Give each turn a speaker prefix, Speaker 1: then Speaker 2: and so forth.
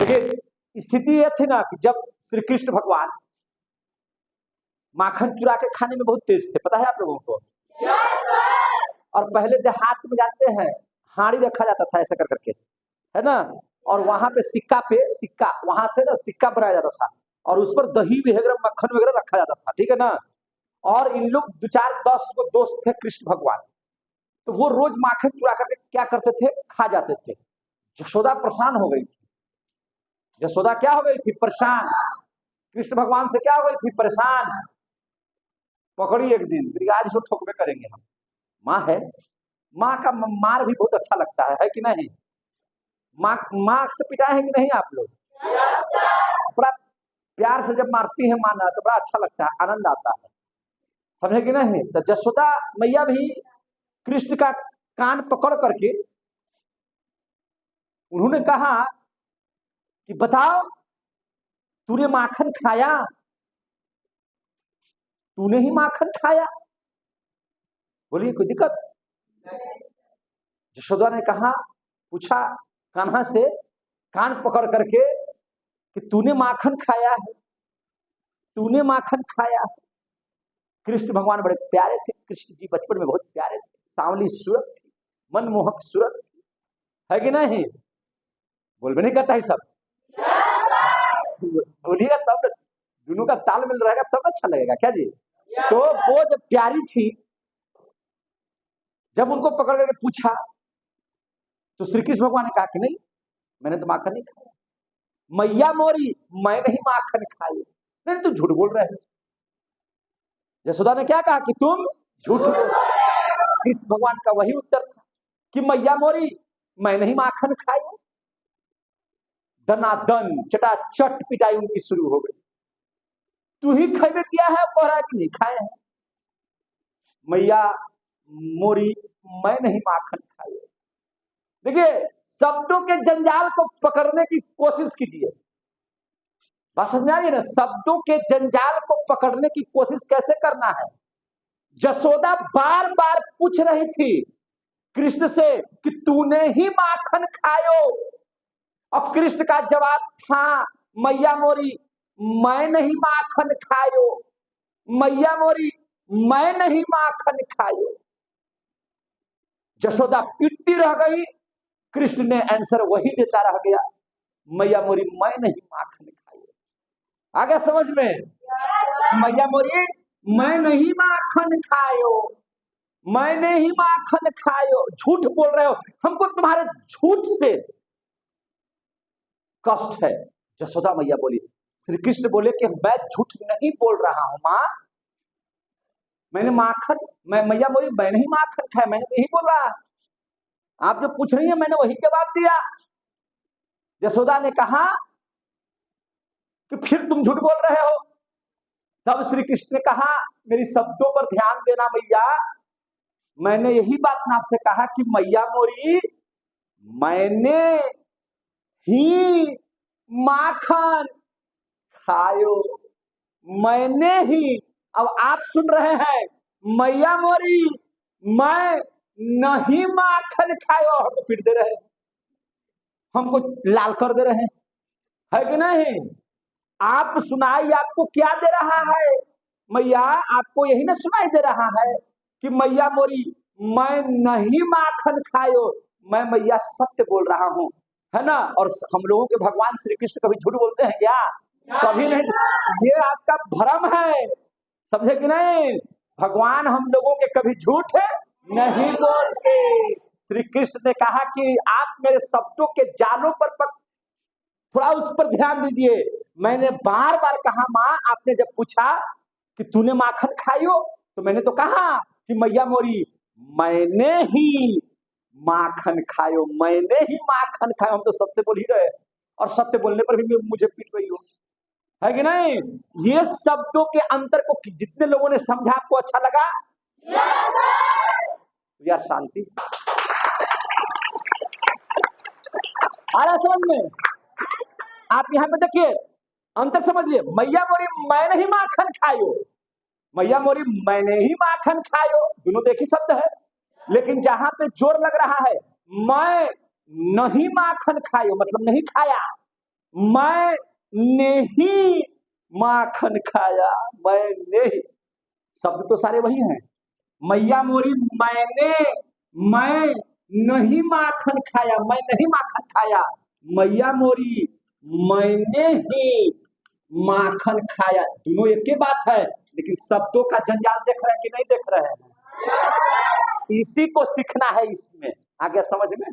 Speaker 1: देखिए स्थिति यह थी ना कि जब श्री कृष्ण भगवान माखन चुरा के खाने में बहुत तेज थे, पता है आप लोगों को। और पहले देहात में जानते हैं हाड़ी रखा जाता था ऐसा कर करके, है ना, और वहां पे सिक्का वहां से ना सिक्का बनाया जाता था और उस पर दही वगैरह मक्खन वगैरह रखा जाता था, ठीक है ना। और इन लोग 2-4-10 को दोस्त थे कृष्ण भगवान, तो वो रोज माखन चुरा करके क्या करते थे, खा जाते थे। यशोदा परेशान हो गई थी। यशोदा क्या हो गई थी, परेशान। कृष्ण भगवान से क्या हो गई थी, परेशान। पकड़ी एक दिन, आज इसको ठोकबे करेंगे हम। माँ है, माँ का मार भी बहुत अच्छा लगता है कि नहीं। माँ से पिटाए हैं कि नहीं आप लोग। बड़ा प्यार से जब मारती है माँ ना तो बड़ा अच्छा लगता है, आनंद आता है, समझे कि नहीं। तो यशोदा मैया भी कृष्ण का कान पकड़ करके उन्होंने कहा कि बताओ तूने माखन खाया, तूने ही माखन खाया, बोलिए कोई दिक्कत। यशोदा ने कहा, पूछा कान्हा से कान पकड़ करके कि तूने माखन खाया है, तूने माखन खाया है। कृष्ण भगवान बड़े प्यारे थे, कृष्ण जी बचपन में बहुत प्यारे थे, सांवली सूरत थी, मनमोहक सूरत थी, है कि नहीं। बोल भी नहीं करता है सब, बोलिएगा तब दोनों का तालमेल रहेगा तब अच्छा लगेगा क्या जी। तो वो जब प्यारी थी, जब उनको पकड़ करके पूछा तो श्री कृष्ण भगवान ने कहा कि नहीं मैंने तो माखन नहीं खाया। मैया मोरी मैं नहीं माखन खाई। नहीं तुम झूठ बोल रहे हो। यशोदा ने क्या कहा कि तुम झूठ बोल रहे हो। कृष्ण भगवान का वही उत्तर था कि मैया मोरी मैं नहीं माखन खाई। दनादन चटाचट पिटाई उनकी शुरू हो गई। तू ही खैबे किया है, कह रहा है कि नहीं खाए हैं। मैया मोरी मैं नहीं माखन खाई। देखिए शब्दों के जंजाल को पकड़ने की कोशिश कीजिए, बात समझ आ रही है ना। शब्दों के जंजाल को पकड़ने की कोशिश कैसे करना है। यशोदा बार बार पूछ रही थी कृष्ण से कि तूने ही माखन खायो, और कृष्ण का जवाब था मैया मोरी मैं नहीं माखन खायो, मैया मोरी मैं नहीं माखन खायो। यशोदा पिटती रह गई, कृष्ण ने आंसर वही देता रह गया, मैया मोरी मैं नहीं माखन खायो। आ गया समझ में। मैया मोरी मैं नहीं माखन खायो, मैंने ही माखन खायो। झूठ बोल रहे हो, हमको तुम्हारे झूठ से कष्ट है। यशोदा मैया बोली, श्री कृष्ण बोले कि मैं झूठ नहीं बोल रहा हूं मां, मैंने माखन मैया बोली मैं नहीं माखन खाया, मैंने तो यही बोला। आप जो पूछ रही है मैंने वही जवाब दिया। यशोदा ने कहा कि फिर तुम झूठ बोल रहे हो। तब श्री कृष्ण ने कहा मेरी शब्दों पर ध्यान देना मैया, मैंने यही बात आपसे कहा कि मैया मोरी मैंने ही माखन खायो, मैंने ही। अब आप सुन रहे हैं मैया मोरी मैं नहीं माखन खायो। हमको पीट दे रहे, हमको लाल कर दे रहे है कि नहीं। आप सुनाई आपको क्या दे रहा है मैया, आपको यही ना सुनाई दे रहा है कि मैया मोरी मैं नहीं माखन खायो, मैं मैया सत्य बोल रहा हूं, है ना। और हम लोगों के भगवान श्री कृष्ण कभी झूठ बोलते हैं क्या, कभी नहीं। ये आपका भ्रम है, समझे कि नहीं। भगवान हम लोगों के कभी झूठ नहीं बोलते। श्री कृष्ण ने कहा कि आप मेरे शब्दों के जालों पर थोड़ा उस पर ध्यान दीजिए। मैंने बार बार कहा माँ, आपने जब पूछा कि तूने माखन खायो तो मैंने तो कहा कि मैया मोरी मैंने ही माखन खायो, मैंने ही माखन खायो। हम तो सत्य बोल ही रहे, और सत्य बोलने पर भी मुझे पीट रही हो, है कि नहीं। ये शब्दों के अंतर को जितने लोगों ने समझा आपको अच्छा लगा। यार शांति आ रहा समझ में। आप यहाँ पे देखिए अंतर समझिए। मैया मोरी मैं नहीं माखन खायो, मैया मोरी मैंने ही माखन खायो, दोनों देखी शब्द है। लेकिन जहां पे जोर लग रहा है मैं नहीं माखन खायो मतलब नहीं खाया, मैंने ही माखन खाया, मैंने ही, शब्द तो सारे वही हैं। मैया मोरी मैं नहीं माखन खाया, मैं नहीं माखन खाया, मैया मोरी मैंने ही माखन खाया। दोनों एक ही बात है, लेकिन शब्दों का जंजाल देख रहे हैं कि नहीं देख रहे हैं? इसी को सीखना है इसमें, आ गया समझ में?